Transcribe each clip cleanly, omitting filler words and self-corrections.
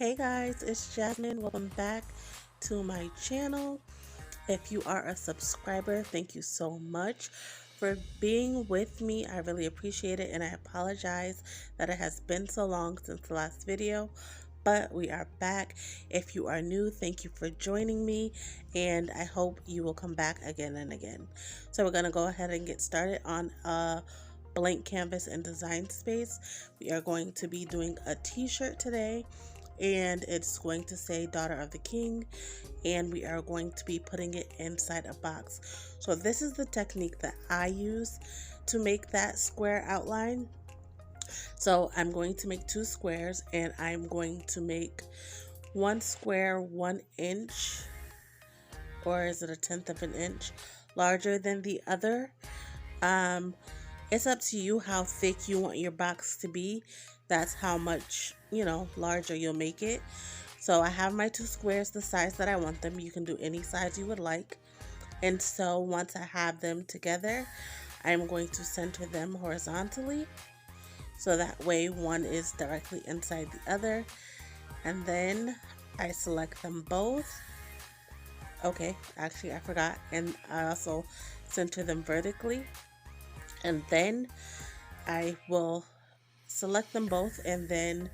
Hey guys, it's Jasmine. Welcome back to my channel. If you are a subscriber, thank you so much for being with me. I really appreciate it, and I apologize that it has been so long since the last video, but we are back. If you are new, thank you for joining me, and I hope you will come back again and again. So we're going to go ahead and get started on a blank canvas and design space. We are going to be doing a t-shirt today, and it's going to say Daughter of the King, and we are going to be putting it inside a box. So this is the technique that I use to make that square outline. So I'm going to make two squares, and I'm going to make one square 1 inch, or is it a tenth of an inch, larger than the other. um it's up to you how thick you want your box to be. That's how much, larger you'll make it. So I have my two squares the size that I want them. You can do any size you would like. And so once I have them together, I'm going to center them horizontally. So that way one is directly inside the other. And then I select them both. Okay, actually I forgot. And I also center them vertically. And then I will select them both, and then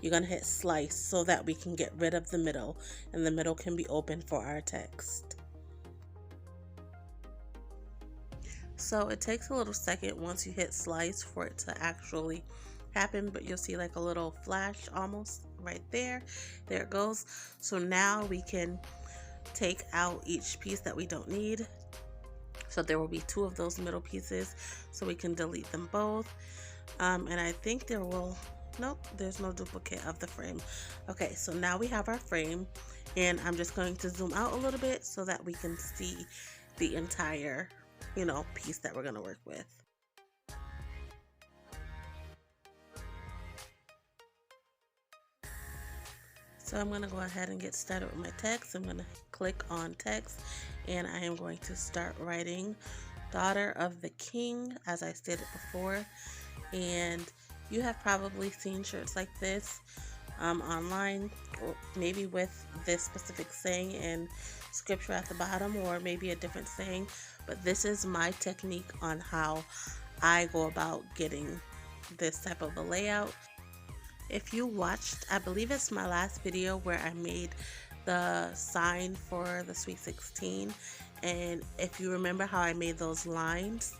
you're going to hit slice so that we can get rid of the middle, and the middle can be open for our text. So it takes a little second once you hit slice for it to actually happen, but you'll see like a little flash almost right there. There it goes. So now we can take out each piece that we don't need. So there will be two of those middle pieces, so we can delete them both. And I think nope, there's no duplicate of the frame. Okay, so now we have our frame, and I'm just going to zoom out a little bit so that we can see the entire, piece that we're going to work with. So I'm going to go ahead and get started with my text. I'm going to click on text, and I am going to start writing Daughter of the King, as I stated before. And you have probably seen shirts like this online, or maybe with this specific saying and scripture at the bottom, or maybe a different saying. But this is my technique on how I go about getting this type of a layout. If you watched, I believe it's my last video where I made the sign for the Sweet 16, and if you remember how I made those lines,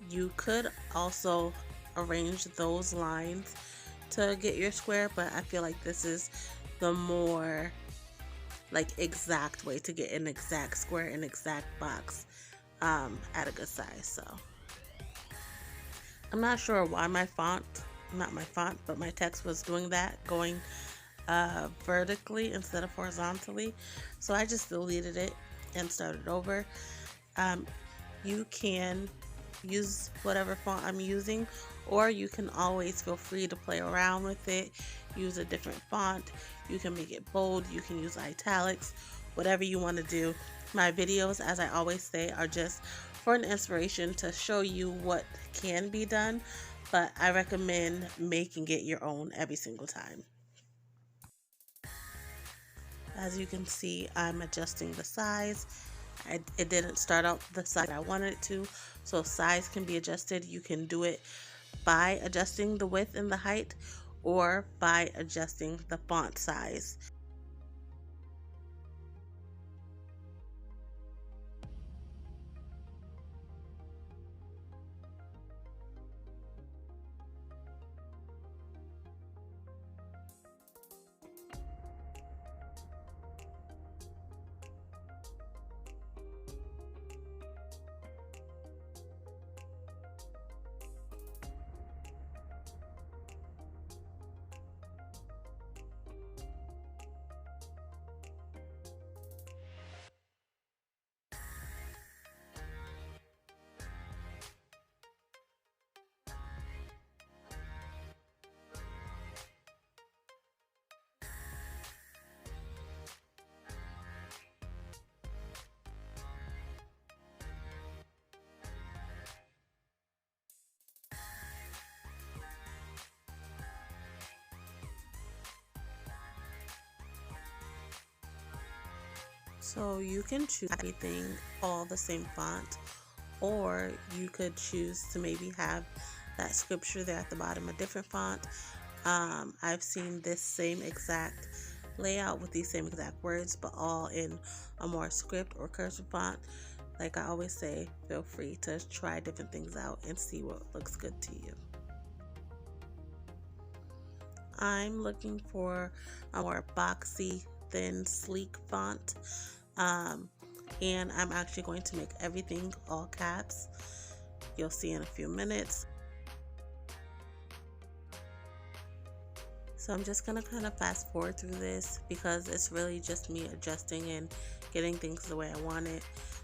you could also arrange those lines to get your square, but I feel like this is the more exact way to get an exact square, an exact box at a good size. So I'm not sure why but my text was doing that, going vertically instead of horizontally, so I just deleted it and started over. You can use whatever font I'm using, or you can always feel free to play around with it, use a different font. You can make it bold, you can use italics, whatever you want to do. My videos, as I always say, are just for an inspiration to show you what can be done, but I recommend making it your own every single time. As you can see, I'm adjusting the size. It didn't start out the size I wanted it to, so size can be adjusted. You can do it by adjusting the width and the height, or by adjusting the font size. So you can choose everything all the same font, or you could choose to maybe have that scripture there at the bottom a different font. I've seen this same exact layout with these same exact words, but all in a more script or cursive font. Like I always say, feel free to try different things out and see what looks good to you. I'm looking for a more boxy, thin, sleek font. And I'm actually going to make everything all caps. You'll see in a few minutes. So I'm just going to kind of fast forward through this because it's really just me adjusting and getting things the way I want it.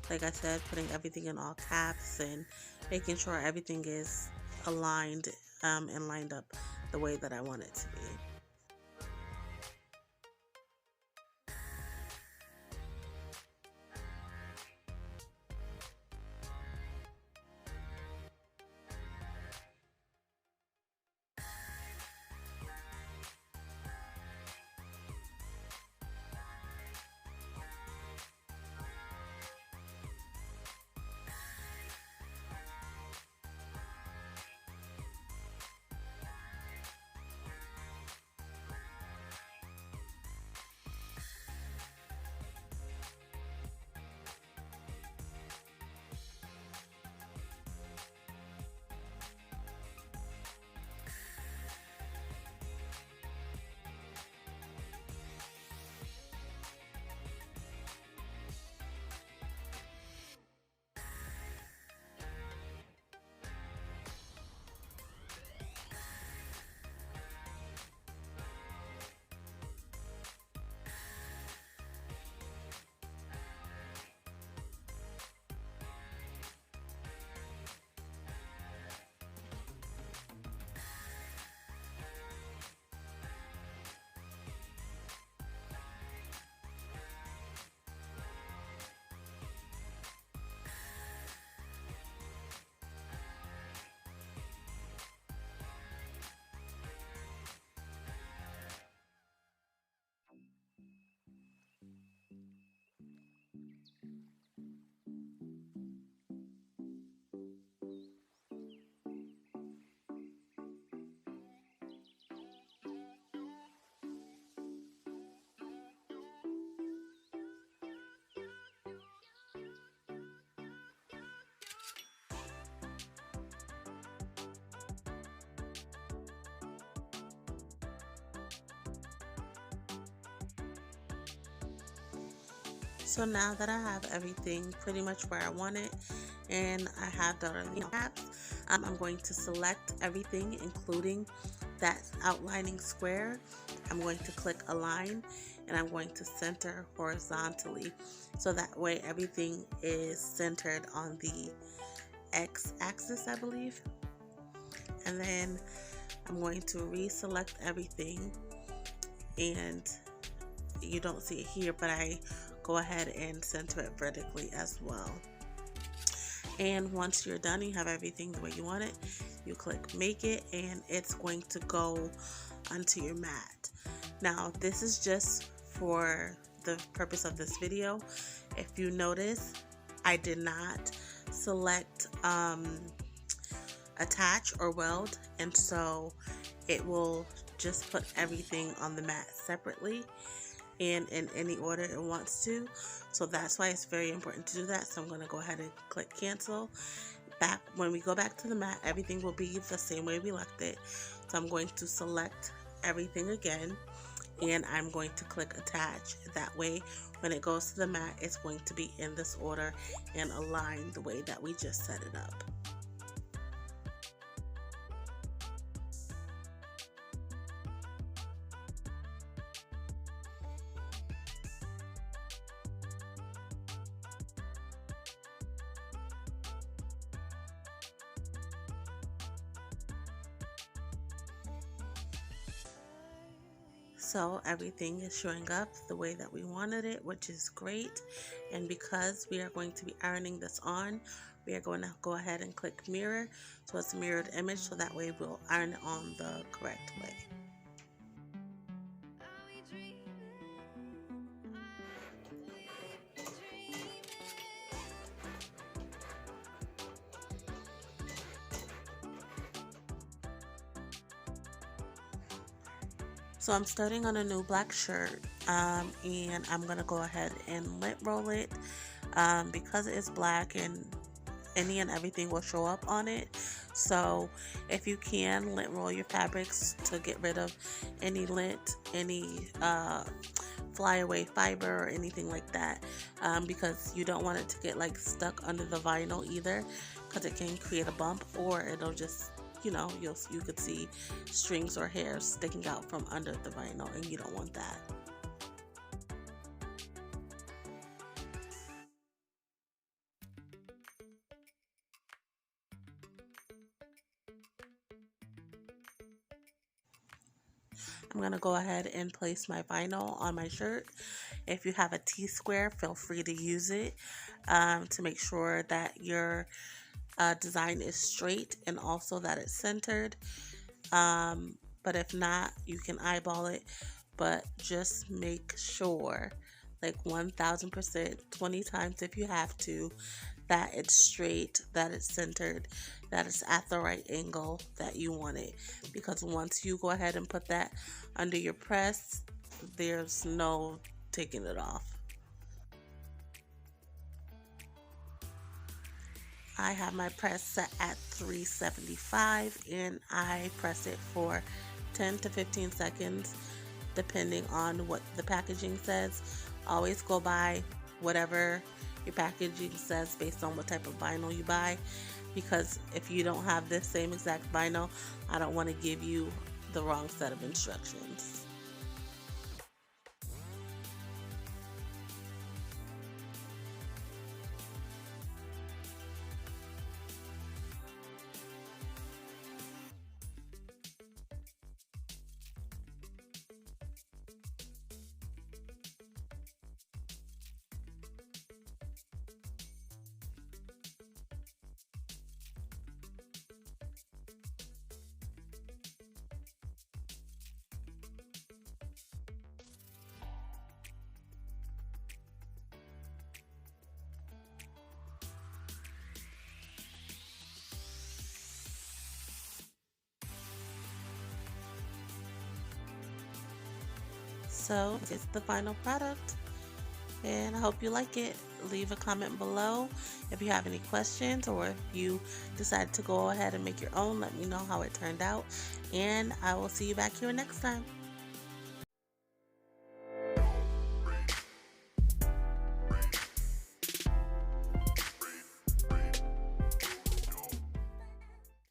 Like I said, putting everything in all caps and making sure everything is aligned and lined up the way that I want it to be. So now that I have everything pretty much where I want it and I have the caps, I'm going to select everything including that outlining square. I'm going to click align and I'm going to center horizontally so that way everything is centered on the X axis, I believe. And then I'm going to reselect everything, and you don't see it here, but I go ahead and center it vertically as well. And once you're done, you have everything the way you want it, you click make it and it's going to go onto your mat. Now this is just for the purpose of this video. If you notice, I did not select attach or weld, and so it will just put everything on the mat separately and in any order it wants to. So that's why it's very important to do that. So I'm going to go ahead and click cancel. When we go back to the mat, everything will be the same way we left it. So I'm going to select everything again and I'm going to click attach. That way when it goes to the mat, it's going to be in this order and aligned the way that we just set it up. So everything is showing up the way that we wanted it, which is great. And because we are going to be ironing this on, we are going to go ahead and click mirror so it's a mirrored image, so that way we'll iron it on the correct way. So I'm starting on a new black shirt, and I'm gonna go ahead and lint roll it, because it is black and any and everything will show up on it. So if you can, lint roll your fabrics to get rid of any lint, any flyaway fiber or anything like that, because you don't want it to get like stuck under the vinyl either, because it can create a bump, or it'll just, you could see strings or hair sticking out from under the vinyl, and you don't want that. I'm going to go ahead and place my vinyl on my shirt. If you have a T-square, feel free to use it, to make sure that your design is straight and also that it's centered. But if not, you can eyeball it, but just make sure, like 1000%, 20 times if you have to, that it's straight, that it's centered, that it's at the right angle that you want it. Because once you go ahead and put that under your press, there's no taking it off. I have my press set at 375, and I press it for 10 to 15 seconds depending on what the packaging says. Always go by whatever your packaging says based on what type of vinyl you buy, because if you don't have this same exact vinyl, I don't want to give you the wrong set of instructions. So it's the final product, and I hope you like it. Leave a comment below if you have any questions, or if you decide to go ahead and make your own. Let me know how it turned out, and I will see you back here next time.